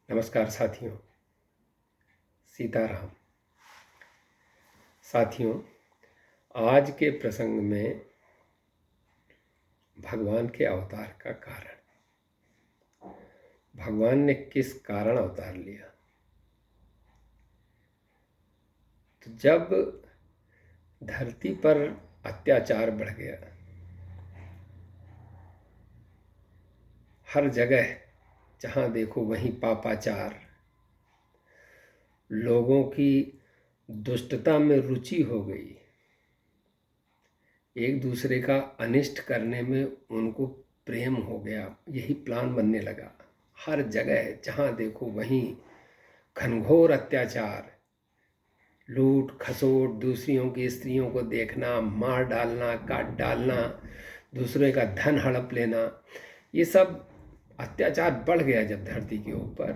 नमस्कार साथियों, सीताराम। साथियों, आज के प्रसंग में भगवान के अवतार का कारण, भगवान ने किस कारण अवतार लिया। तो जब धरती पर अत्याचार बढ़ गया, हर जगह जहाँ देखो वहीं पापाचार, लोगों की दुष्टता में रुचि हो गई, एक दूसरे का अनिष्ट करने में उनको प्रेम हो गया, यही प्लान बनने लगा। हर जगह जहाँ देखो वहीं घनघोर अत्याचार, लूट खसोट, दूसरियों की स्त्रियों को देखना, मार डालना, काट डालना, दूसरे का धन हड़प लेना, ये सब अत्याचार बढ़ गया जब धरती के ऊपर।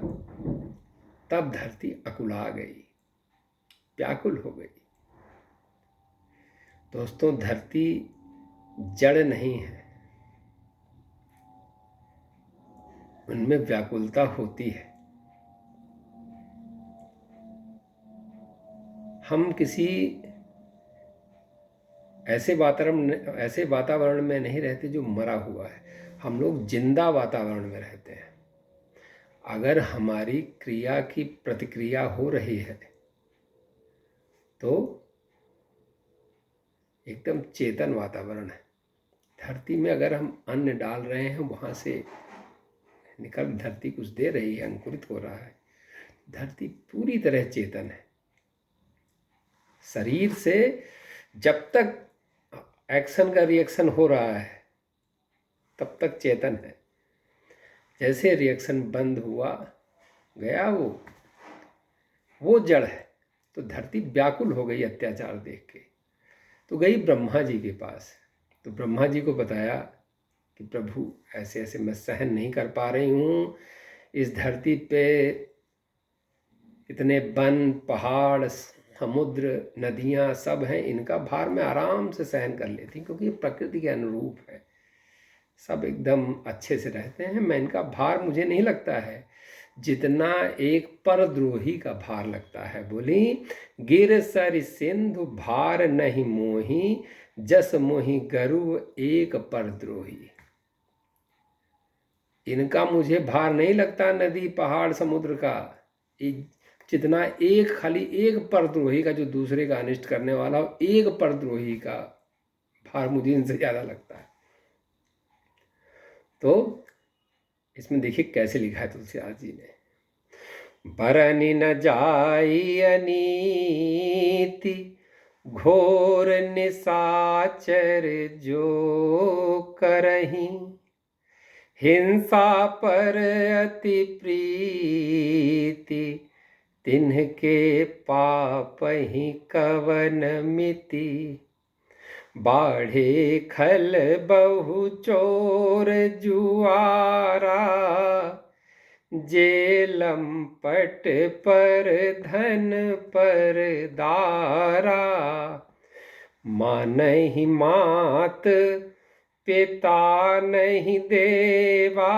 तब धरती अकुला गई, व्याकुल हो गई। दोस्तों, धरती जड़ नहीं है, उनमें व्याकुलता होती है। हम किसी ऐसे वातावरण में नहीं रहते जो मरा हुआ है, हम लोग जिंदा वातावरण में रहते हैं। अगर हमारी क्रिया की प्रतिक्रिया हो रही है तो एकदम चेतन वातावरण है। धरती में अगर हम अन्न डाल रहे हैं, वहाँ से निकल धरती कुछ दे रही है, अंकुरित हो रहा है। धरती पूरी तरह चेतन है। शरीर से जब तक एक्शन का रिएक्शन हो रहा है तब तक चेतन है। जैसे रिएक्शन बंद हुआ गया, वो जड़ है। तो धरती व्याकुल हो गई अत्याचार देख के, तो गई ब्रह्मा जी के पास। तो ब्रह्मा जी को बताया कि प्रभु, ऐसे ऐसे मैं सहन नहीं कर पा रही हूँ, इस धरती पे इतने वन, पहाड़, समुद्र, नदियाँ सब हैं, इनका भार मैं आराम से सहन कर लेती, क्योंकि ये प्रकृति के अनुरूप है, सब एकदम अच्छे से रहते हैं। मैं इनका भार मुझे नहीं लगता है जितना एक परद्रोही का भार लगता है। बोली, गिर सर सिंधु भार नहीं मोही, जस मोही गरु एक परद्रोही। इनका मुझे भार नहीं लगता नदी, पहाड़, समुद्र का, जितना एक खाली एक परद्रोही का, जो दूसरे का अनिष्ट करने वाला हो, एक परद्रोही का भार मुझे इनसे ज़्यादा लगता है। तो इसमें देखिए कैसे लिखा है तुलसीदास जी ने, बरनी न जाई अनीति, घोर निशाचर जो करहीं, हिंसा पर अति प्रीति, तिन्हके पाप ही कवन मिति, बाढ़े खल बहु चोर जुआरा, जेलम पट पर धन पर दारा, मानहि मात पिता नहीं देवा,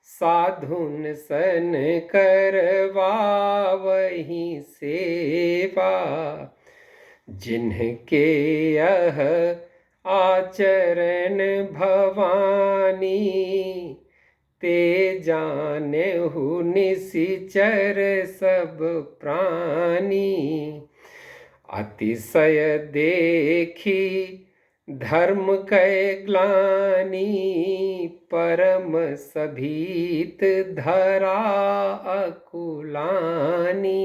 साधुन सन करवा वही सेवा, जिनके यह आचरण भवानी, ते जाने हु निशिचर सब प्राणी, अतिशय देखी धर्म कै ग्लानि, परम सभीत धरा अकुलानी।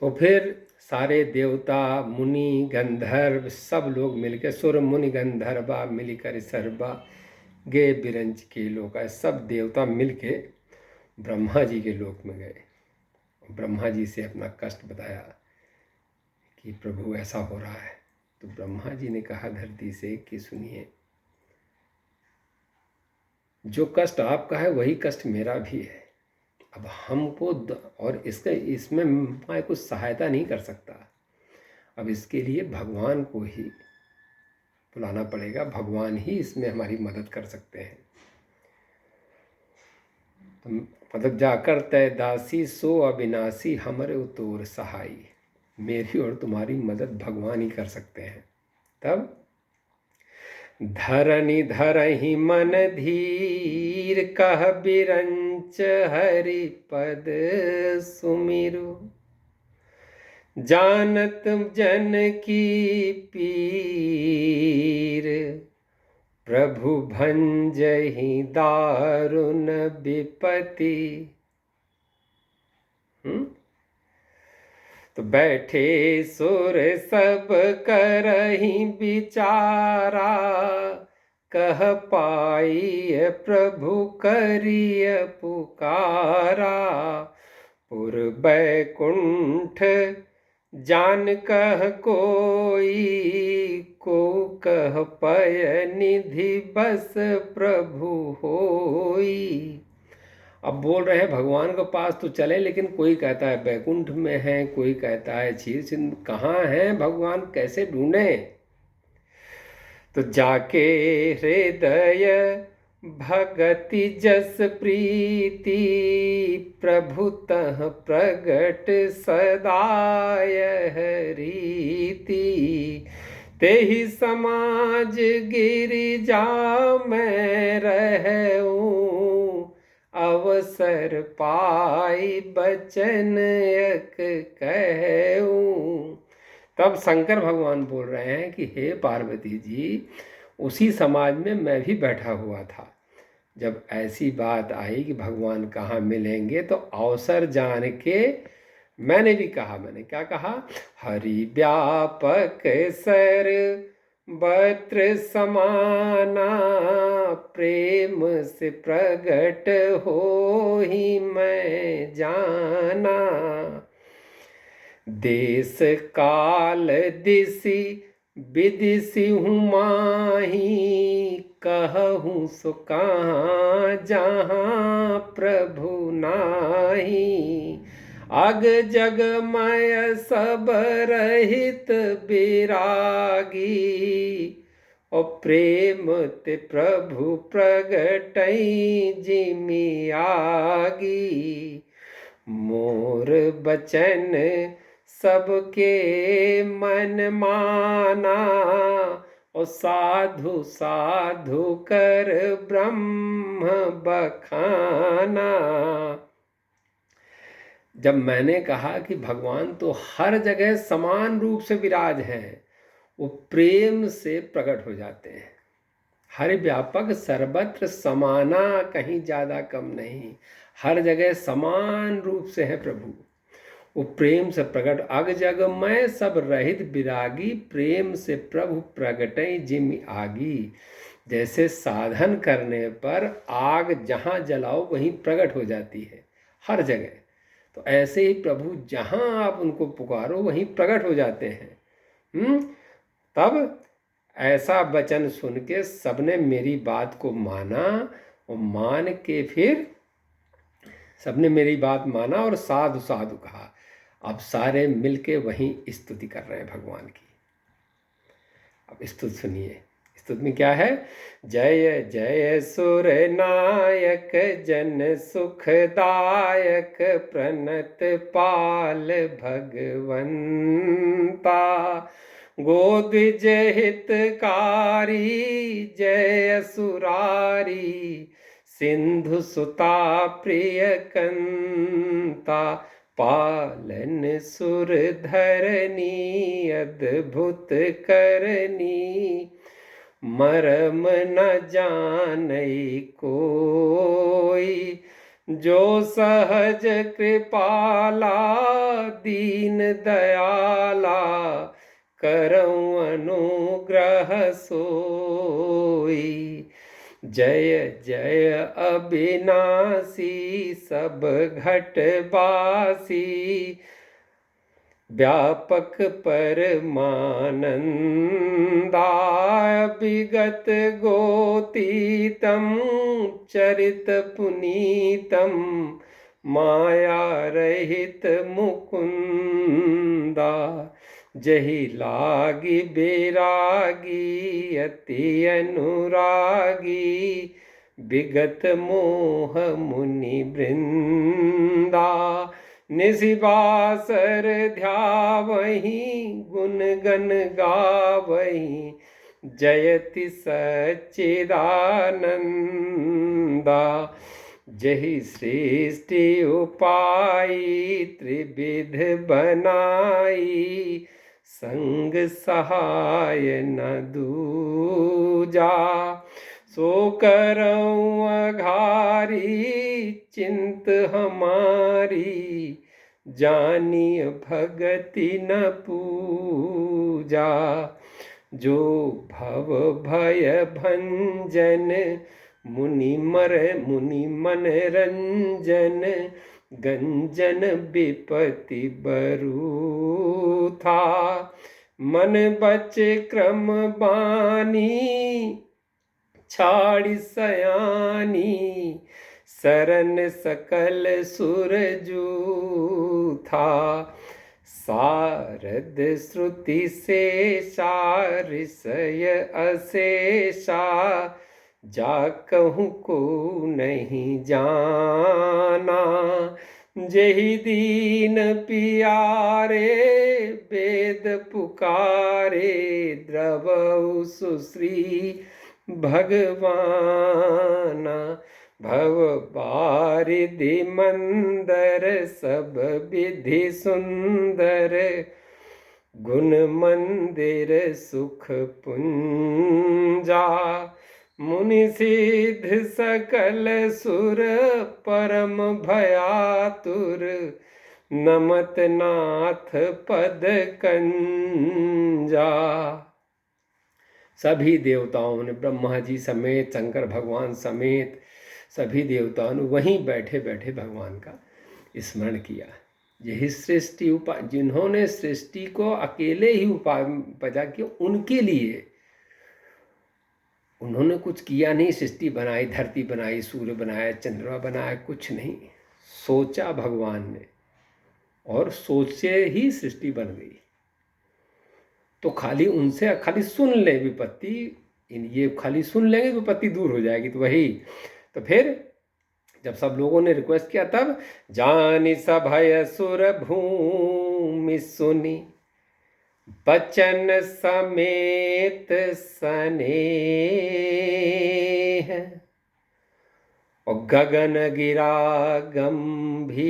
तो फिर सारे देवता, मुनि, गंधर्व सब लोग मिलकर, सुर मुनि गंधर्वा मिलकर सर्वा गे बिरंज के लोग, सब देवता मिलके ब्रह्मा जी के लोक में गए। ब्रह्मा जी से अपना कष्ट बताया कि प्रभु ऐसा हो रहा है। तो ब्रह्मा जी ने कहा धरती से कि सुनिए, जो कष्ट आपका है वही कष्ट मेरा भी है। अब हमको और इसमें मैं कुछ सहायता नहीं कर सकता। अब इसके लिए भगवान को ही बुलाना पड़ेगा, भगवान ही इसमें हमारी मदद कर सकते हैं। तो मतलब जाकर तय दासी सो अविनाशी हमरे उतोर सहाई, मेरी और तुम्हारी मदद भगवान ही कर सकते हैं। तब धरनी धरहि मन धीर, कह बिरंच हरि पद सुमिरु, जानत जन की पीर, प्रभु भंजहि दारुण विपति। तो बैठे सुर सब करहि विचारा, कह पाई प्रभु करिय पुकारा, पुर बैकुंठ जान कह कोई, को कह पय निधि बस प्रभु होई। अब बोल रहे हैं भगवान के पास तो चले, लेकिन कोई कहता है बैकुंठ में है, कोई कहता है क्षीर सिंधु, कहाँ हैं भगवान, कैसे ढूंढें। तो जाके हृदय भगति जस प्रीति, प्रभु तह प्रगट सदाय रीति, तेहि समाज गिरिजा में रहूं, अवसर पाई बचन एक कहूं। तब शंकर भगवान बोल रहे हैं कि हे पार्वती जी, उसी समाज में मैं भी बैठा हुआ था। जब ऐसी बात आई कि भगवान कहाँ मिलेंगे, तो अवसर जान के मैंने भी कहा, मैंने क्या कहा, हरि व्यापक सर बत्र समाना, प्रेम से प्रगट हो ही मैं जाना, देश काल दिशि विदिशि हूँ माही, कहूँ सो कहाँ जहाँ प्रभु नाही, अग जगमय सब रहित विरागी, और प्रेम ते प्रभु प्रगटई जिमि आगी, मोर बचन सबके मन माना, और साधु साधु कर ब्रह्म बखाना। जब मैंने कहा कि भगवान तो हर जगह समान रूप से विराज हैं, वो प्रेम से प्रकट हो जाते हैं, हर व्यापक सर्वत्र समाना, कहीं ज़्यादा कम नहीं, हर जगह समान रूप से है प्रभु, वो प्रेम से प्रकट, अग जग में सब रहित विरागी, प्रेम से प्रभु प्रगटई जिम आगी। जैसे साधन करने पर आग जहाँ जलाओ वहीं प्रकट हो जाती है हर जगह, तो ऐसे ही प्रभु जहाँ आप उनको पुकारो वहीं प्रकट हो जाते हैं। तब ऐसा वचन सुन के सबने मेरी बात को माना, और मान के फिर सबने मेरी बात माना और साधु साधु कहा। अब सारे मिलके वहीं स्तुति कर रहे हैं भगवान की। अब स्तुति सुनिए, स्तुति में क्या है, जय जय सुर नायक जन सुखदायक, प्रणत पाल भगवंता, गोद्विज हितकारी, जय सुरारी, सिंधु सुता प्रिय कंता, पालन सुर धरनी, अद्भुत करनी, मरम न जानई कोई, जो सहज कृपाला, दीन दयाला, करऊं अनुग्रह सोई, जय जय अविनाशी, सब घटवासी, व्यापक परमानंदा, विगत गोतीतम, चरित पुनीतम, माया रहित मुकुंदा, जही लागी बेरागी अति अनुरागी, विगत मोह मुनि वृंदा, निशिबासर ध्यावहि गुण गण गावहि, जयति सच्चिदानंदा। जहि सृष्टि उपाई त्रिविध बनाई, संग सहाय न दूजा, सो करऊँ अघारी चिंत हमारी, जानिय भगति न पूजा। जो भव भय भंजन मुनि मन रंजन, गंजन विपति बरू था, मन बच क्रम बानी छाड़ी सयानी, शरण सकल सुरजू था। सारद श्रुति से ऋषय अशेषा, जा कहूँ को नहीं जाना, जही दीन पियारे वेद पुकारे, द्रवौ सुश्री भगवाना। भव बारिधि मंदर सब विधि सुंदर, गुण मंदिर सुख पुंजा, मुनि सिद्ध सकल सुर परम भयातुर, नमत नाथ पद कंजा। सभी देवताओं ने, ब्रह्मा जी समेत, शंकर भगवान समेत सभी देवताओं ने वहीं बैठे बैठे भगवान का स्मरण किया। यही सृष्टि जिन्होंने सृष्टि को अकेले ही पैदा किया, उनके लिए उन्होंने कुछ किया नहीं। सृष्टि बनाई, धरती बनाई, सूर्य बनाया, चंद्रमा बनाया, कुछ नहीं। सोचा भगवान ने और सोचे ही सृष्टि बन गई। तो खाली उनसे खाली सुन ले विपत्ति, ये खाली सुन लेंगे विपत्ति दूर हो जाएगी। तो वही, तो फिर जब सब लोगों ने रिक्वेस्ट किया, तब जानि सभय सुर भूमि सुनी, बचन समेत सनेह, और गगन गिरा गंभीर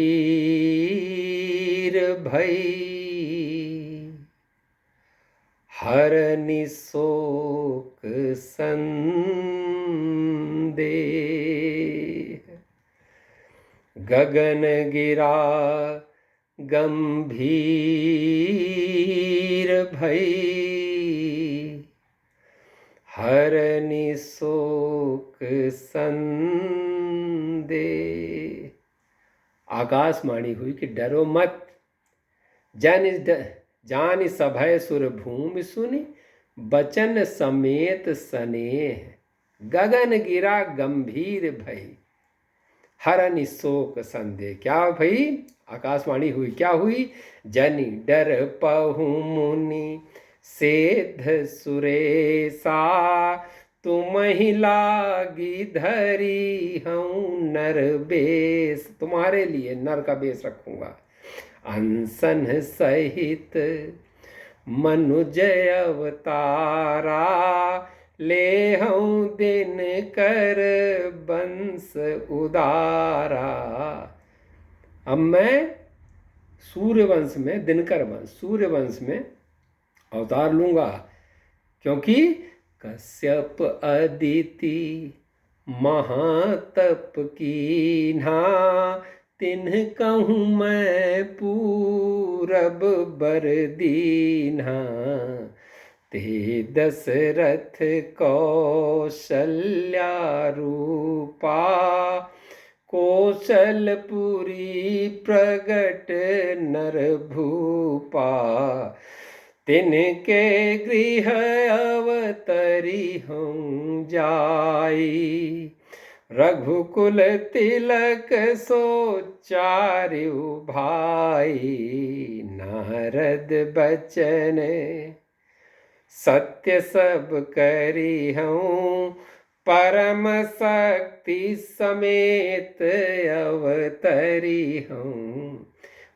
भई, हरनि शोक संदेह। गगन गिरा गंभीर भई, हरनि शोक संदेह। आकाशवाणी हुई कि डरो मत, जानि सभय सुर भूमि सुनि, बचन समेत स्नेह, गगन गिरा गंभीर भई, हरनि शोक संदेह। क्या भई? आकाशवाणी हुई, क्या हुई? जनि डर पहु मुनि सेध सुरेशा, तुम ही लागी धरी हूँ नर बेश। तुम्हारे लिए नर का बेश रखूंगा। अंसन सहित मनुज अवतारा, ले हूँ दिन कर बंस उदारा। अब मैं सूर्यवंश में, दिनकर वंश, सूर्यवंश में अवतार लूंगा, क्योंकि कश्यप अदिति महातप कीन्हा, तिन्ह कहूँ मैं पूरब बर दीन्हा। ते दशरथ कौशल्या रूपा, कौशलपुरी प्रगट नर भूपा, तिनके गृह अवतरी हूँ जाई, रघुकुल तिलक सो चारु भाई, नारद बचन सत्य सब करी हूँ, परम शक्ति समेत अवतरी हूँ।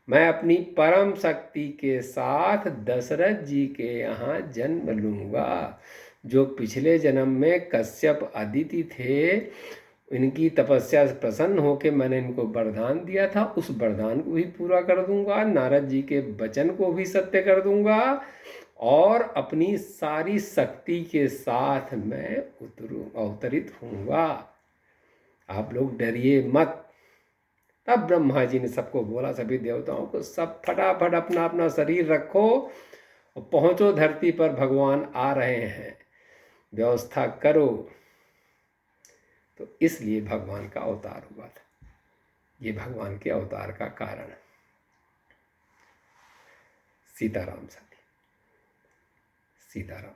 मैं अपनी परम शक्ति के साथ दशरथ जी के यहाँ जन्म लूँगा। जो पिछले जन्म में कश्यप अदिति थे, इनकी तपस्या से प्रसन्न होकर मैंने इनको वरदान दिया था, उस वरदान को भी पूरा कर दूंगा, नारद जी के वचन को भी सत्य कर दूंगा, और अपनी सारी शक्ति के साथ मैं अवतरित होऊंगा। आप लोग डरिए मत। तब ब्रह्मा जी ने सबको बोला, सभी देवताओं को, सब फटाफट अपना अपना शरीर रखो और पहुंचो धरती पर, भगवान आ रहे हैं, व्यवस्था करो। तो इसलिए भगवान का अवतार हुआ था। ये भगवान के अवतार का कारण है। सीताराम साथी, सीताराम।